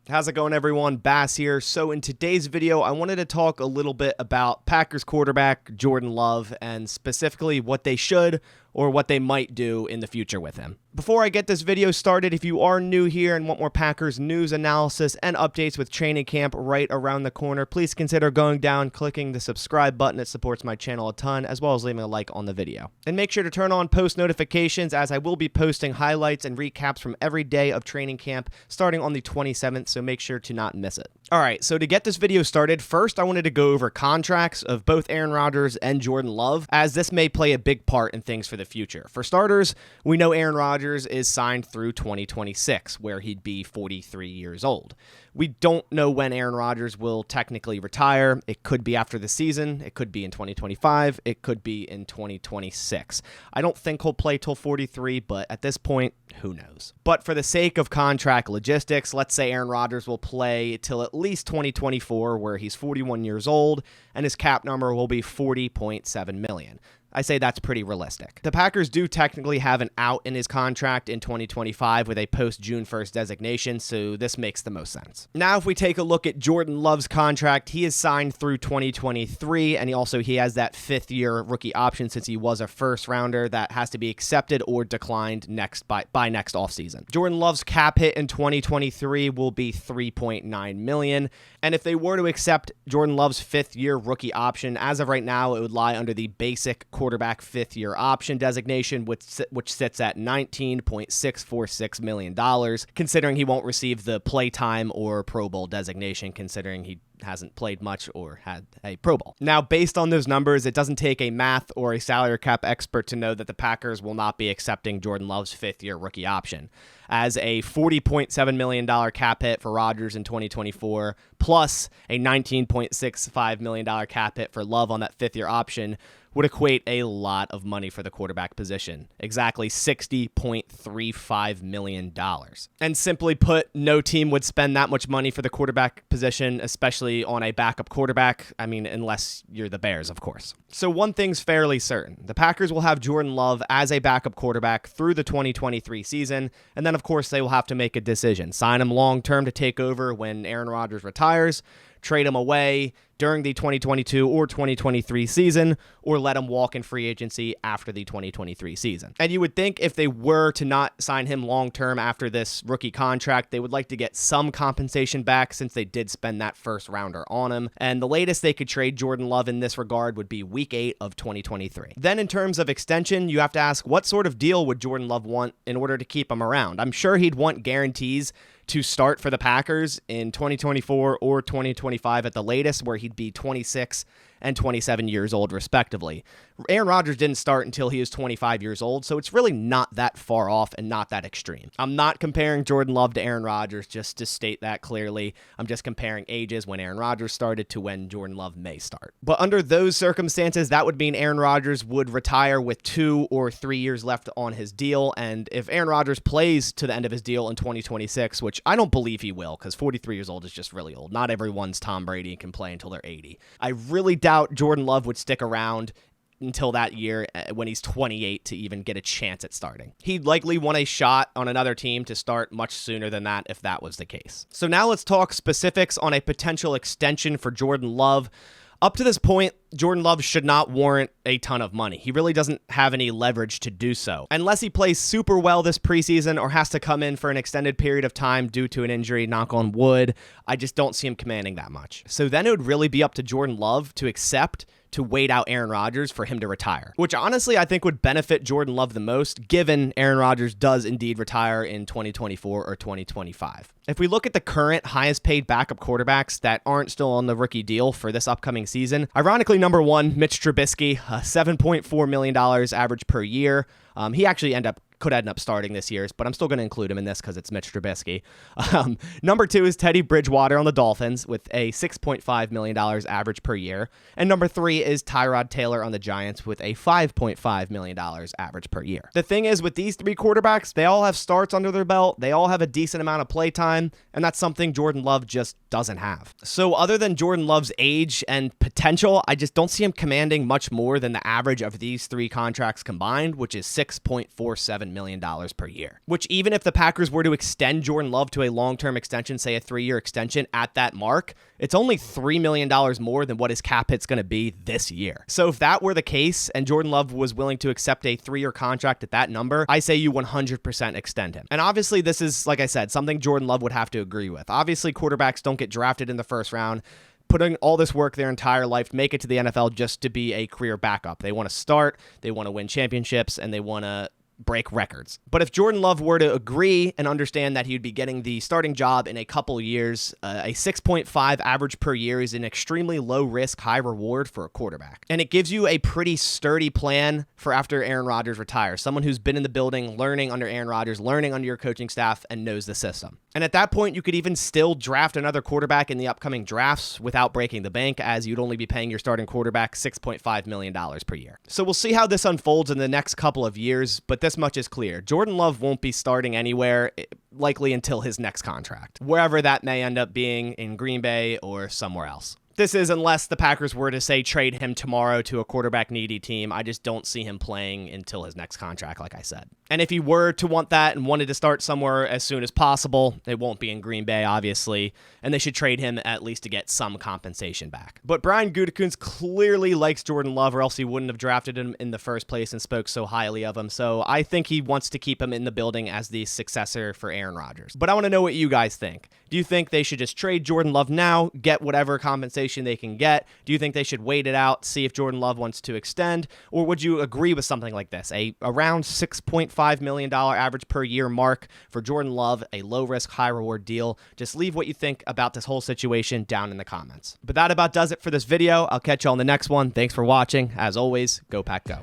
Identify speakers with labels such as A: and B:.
A: How's it going, everyone? Bass here. So in today's video, I wanted to talk a little bit about Packers quarterback Jordan Love and specifically what they should or what they might do in the future with him. Before I get this video started, if you are new here and want more Packers news, analysis, and updates with training camp right around the corner, please consider going down, clicking the subscribe button. It supports my channel a ton, as well as leaving a like on the video. And make sure to turn on post notifications, as I will be posting highlights and recaps from every day of training camp starting on the 27th, so make sure to not miss it. Alright, so to get this video started, first I wanted to go over contracts of both Aaron Rodgers and Jordan Love, as this may play a big part in things for the future. For starters, we know Aaron Rodgers is signed through 2026, where he'd be 43 years old. We don't know when Aaron Rodgers will technically retire. It could be after the season, it could be in 2025, it could be in 2026. I don't think he'll play till 43, but at this point, who knows? But for the sake of contract logistics, let's say Aaron Rodgers will play till at least 2024, where he's 41 years old, and his cap number will be $40.7 million. I say that's pretty realistic. The Packers do technically have an out in his contract in 2025 with a post-June 1st designation, so this makes the most sense. Now, if we take a look at Jordan Love's contract, he is signed through 2023, and he has that fifth-year rookie option since he was a first-rounder that has to be accepted or declined by next offseason. Jordan Love's cap hit in 2023 will be $3.9 million, and if they were to accept Jordan Love's fifth-year rookie option, as of right now, it would lie under the basic quarterback fifth-year option designation, which sits at $19.646 million, considering he won't receive the playtime or Pro Bowl designation, considering he hasn't played much or had a Pro Bowl. Now, based on those numbers, it doesn't take a math or a salary cap expert to know that the Packers will not be accepting Jordan Love's fifth-year rookie option, as a $40.7 million cap hit for Rodgers in 2024, plus a $19.65 million cap hit for Love on that fifth-year option would equate a lot of money for the quarterback position, exactly $60.35 million. And simply put, no team would spend that much money for the quarterback position, especially on a backup quarterback. I mean, unless you're the Bears, of course. So one thing's fairly certain. The Packers will have Jordan Love as a backup quarterback through the 2023 season, and then, of course, they will have to make a decision. Sign him long-term to take over when Aaron Rodgers retires, trade him away during the 2022 or 2023 season, or let him walk in free agency after the 2023 season. And you would think if they were to not sign him long-term after this rookie contract, they would like to get some compensation back since they did spend that first rounder on him. And the latest they could trade Jordan Love in this regard would be week 8 of 2023. Then in terms of extension, you have to ask, what sort of deal would Jordan Love want in order to keep him around? I'm sure he'd want guarantees to start for the Packers in 2024 or 2025 at the latest, where he'd be 26 and 27 years old, respectively. Aaron Rodgers didn't start until he was 25 years old, so it's really not that far off and not that extreme. I'm not comparing Jordan Love to Aaron Rodgers, just to state that clearly. I'm just comparing ages when Aaron Rodgers started to when Jordan Love may start. But under those circumstances, that would mean Aaron Rodgers would retire with 2 or 3 years left on his deal, and if Aaron Rodgers plays to the end of his deal in 2026, which I don't believe he will, because 43 years old is just really old. Not everyone's Tom Brady and can play until they're 80. I really doubt Jordan Love would stick around until that year when he's 28 to even get a chance at starting. He'd likely want a shot on another team to start much sooner than that if that was the case. So now let's talk specifics on a potential extension for Jordan Love. Up to this point, Jordan Love should not warrant a ton of money. He really doesn't have any leverage to do so. Unless he plays super well this preseason or has to come in for an extended period of time due to an injury, knock on wood, I just don't see him commanding that much. So then it would really be up to Jordan Love to accept to wait out Aaron Rodgers for him to retire, which honestly I think would benefit Jordan Love the most, given Aaron Rodgers does indeed retire in 2024 or 2025. If we look at the current highest paid backup quarterbacks that aren't still on the rookie deal for this upcoming season, ironically, number 1, Mitch Trubisky, $7.4 million average per year. He actually could end up starting this year, but I'm still going to include him in this because it's Mitch Trubisky. Number 2 is Teddy Bridgewater on the Dolphins with a $6.5 million average per year. And number 3 is Tyrod Taylor on the Giants with a $5.5 million average per year. The thing is, with these 3 quarterbacks, they all have starts under their belt. They all have a decent amount of play time, and that's something Jordan Love just doesn't have. So other than Jordan Love's age and potential, I just don't see him commanding much more than the average of these 3 contracts combined, which is $6.47 $6.7 million per year, which even if the Packers were to extend Jordan Love to a long-term extension, say a 3-year extension at that mark, it's only $3 million more than what his cap hit's going to be this year. So if that were the case and Jordan Love was willing to accept a 3-year contract at that number, I say you 100% extend him. And obviously this is, like I said, something Jordan Love would have to agree with. Obviously quarterbacks don't get drafted in the first round, putting all this work their entire life, make it to the NFL just to be a career backup. They want to start, they want to win championships, and they want to break records. But if Jordan Love were to agree and understand that he would be getting the starting job in a couple years, a 6.5 average per year is an extremely low risk, high reward for a quarterback. And it gives you a pretty sturdy plan for after Aaron Rodgers retires, someone who's been in the building, learning under Aaron Rodgers, learning under your coaching staff, and knows the system. And at that point, you could even still draft another quarterback in the upcoming drafts without breaking the bank, as you'd only be paying your starting quarterback $6.5 million per year. So we'll see how this unfolds in the next couple of years, but this much is clear. Jordan Love won't be starting anywhere, likely until his next contract, wherever that may end up being, in Green Bay or somewhere else. This is unless the Packers were to, say, trade him tomorrow to a quarterback-needy team. I just don't see him playing until his next contract, like I said. And if he were to want that and wanted to start somewhere as soon as possible, it won't be in Green Bay, obviously, and they should trade him at least to get some compensation back. But Brian Gutekunst clearly likes Jordan Love, or else he wouldn't have drafted him in the first place and spoke so highly of him, so I think he wants to keep him in the building as the successor for Aaron Rodgers. But I want to know what you guys think. Do you think they should just trade Jordan Love now, get whatever compensation they can get? Do you think they should wait it out, see if Jordan Love wants to extend? Or would you agree with something like this, a around $6.5 million average per year mark for Jordan Love, a low-risk, high-reward deal? Just leave what you think about this whole situation down in the comments. But that about does it for this video. I'll catch you on the next one. Thanks for watching. As always, go Pack Go.